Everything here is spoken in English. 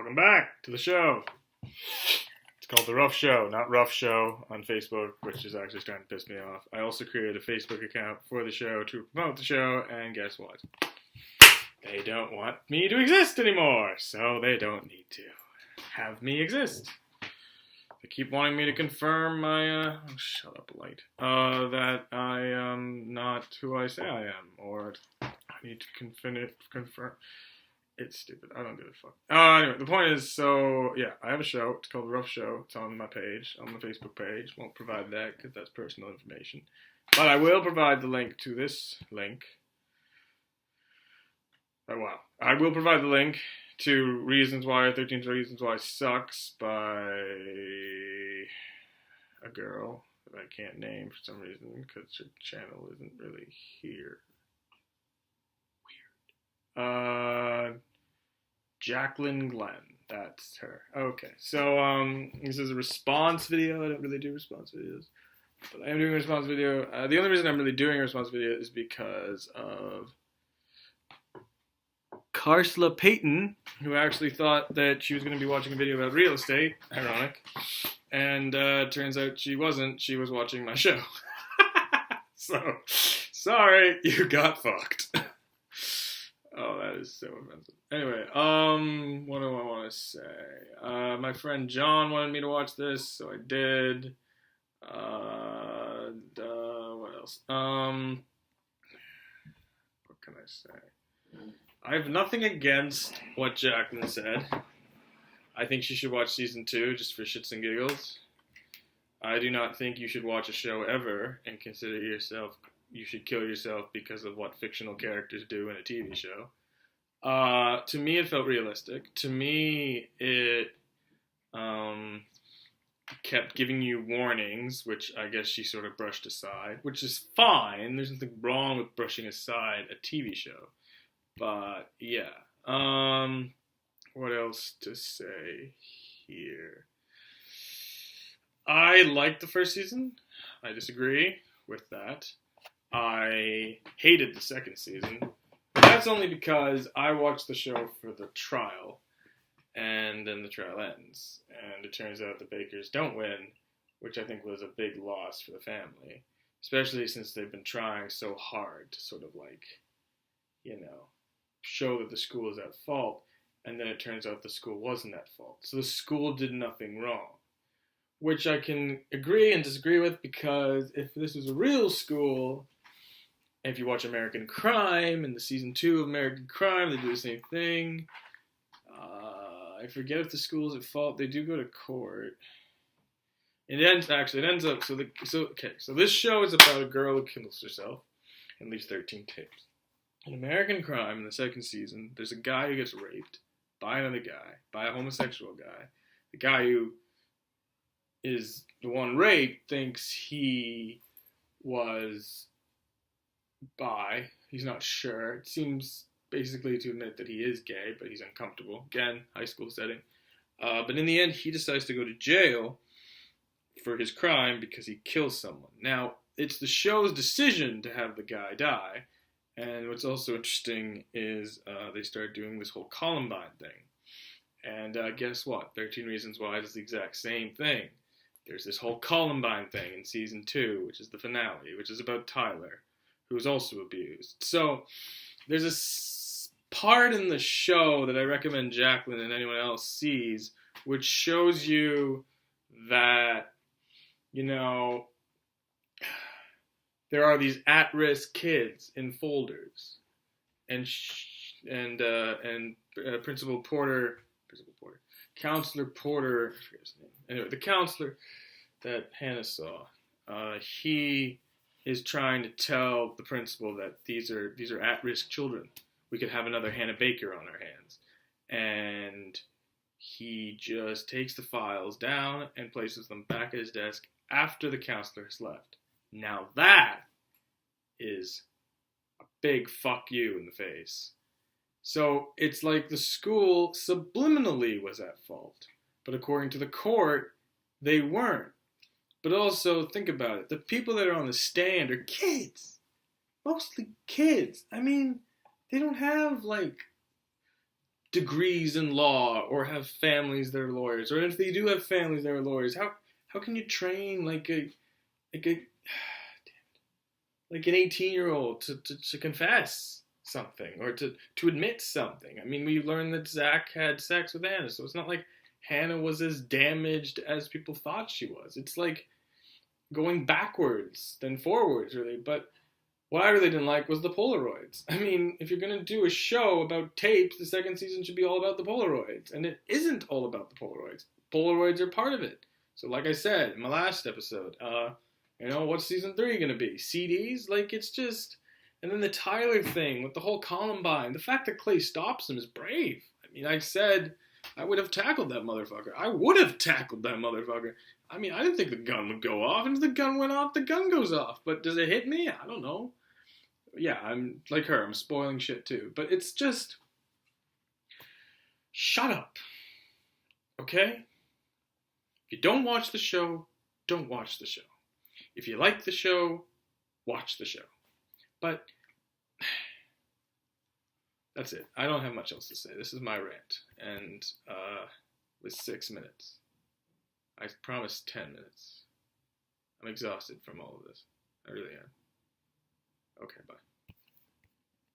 Welcome back to the show. It's called The Ruff Show, not Ruff Show on Facebook, which is actually starting to piss me off. I also created a Facebook account for the show to promote the show, and guess what? They don't want me to exist anymore, so they don't need to have me exist. They keep wanting me to confirm my, shut up, Light, that I am not who I say I am, or I need to confirm. It's stupid. I don't give a fuck. Anyway, the point is, so, yeah, I have a show. It's called The Ruff Show. It's on my page, on the Facebook page. Won't provide that because that's personal information. But I will provide the link to this link. Oh, wow. I will provide the link to 13 Reasons Why Sucks by a girl that I can't name for some reason because her channel isn't really here. Weird. Jacqueline Glenn. That's her. Okay. So, this is a response video. I don't really do response videos. But I am doing a response video. The only reason I'm really doing a response video is because of Karsla Payton, who actually thought that she was going to be watching a video about real estate. Ironic. And turns out she wasn't. She was watching my show. So, sorry, you got fucked. Oh, that is so offensive. Anyway, what do I want to say? My friend John wanted me to watch this, so I did. What else? What can I say? I have nothing against what Jacqueline said. I think she should watch season 2 just for shits and giggles. I do not think you should watch a show ever and consider you should kill yourself because of what fictional characters do in a TV show. To me, it felt realistic. To me, it kept giving you warnings, which I guess she sort of brushed aside, which is fine. There's nothing wrong with brushing aside a TV show. But, yeah. What else to say here? I liked the first season. I disagree with that. I hated the second season. But that's only because I watched the show for the trial, and then the trial ends. And it turns out the Bakers don't win, which I think was a big loss for the family. Especially since they've been trying so hard to sort of show that the school is at fault. And then it turns out the school wasn't at fault. So the school did nothing wrong. Which I can agree and disagree with, because if this was a real school, if you watch American Crime, in the season 2 of American Crime, they do the same thing. I forget if the school is at fault. They do go to court. It ends up, so this show is about a girl who kills herself and leaves 13 tapes. In American Crime, in the second season, there's a guy who gets raped by another guy, by a homosexual guy. The guy who is the one raped thinks he was bi. He's not sure. It seems basically to admit that he is gay, but he's uncomfortable. Again, high school setting. But in the end, he decides to go to jail for his crime because he kills someone. Now, it's the show's decision to have the guy die. And what's also interesting is they start doing this whole Columbine thing. And guess what? 13 Reasons Why does the exact same thing. There's this whole Columbine thing in season 2, which is the finale, which is about Tyler, who was also abused. So there's a part in the show that I recommend Jacqueline and anyone else sees, which shows you that, there are these at-risk kids in folders, and Counselor Porter, I forget his name. Anyway, the counselor that Hannah saw, he is trying to tell the principal that these are at-risk children. We could have another Hannah Baker on our hands. And he just takes the files down and places them back at his desk after the counselor has left. Now that is a big fuck you in the face. So it's like the school subliminally was at fault. But according to the court, they weren't. But also, think about it. The people that are on the stand are kids. Mostly kids. I mean, they don't have, degrees in law or have families that are lawyers, or if they do have families that are lawyers, how can you train like a like an 18-year-old to confess something or to admit something? I mean, we learned that Zach had sex with Hannah, so it's not like Hannah was as damaged as people thought she was. It's like going backwards than forwards, really. But what I really didn't like was the Polaroids. I mean, if you're going to do a show about tapes, the second season should be all about the Polaroids. And it isn't all about the Polaroids. Polaroids are part of it. So like I said in my last episode, what's season 3 going to be? CDs? Like, it's just... And then the Tyler thing with the whole Columbine. The fact that Clay stops him is brave. I mean, I said I would have tackled that motherfucker. I would have tackled that motherfucker. I mean, I didn't think the gun would go off. And if the gun went off, the gun goes off. But does it hit me? I don't know. Yeah, I'm like her. I'm spoiling shit too. But it's just... Shut up. Okay? If you don't watch the show, don't watch the show. If you like the show, watch the show. But that's it. I don't have much else to say. This is my rant. And with 6 minutes. I promised 10 minutes. I'm exhausted from all of this. I really am.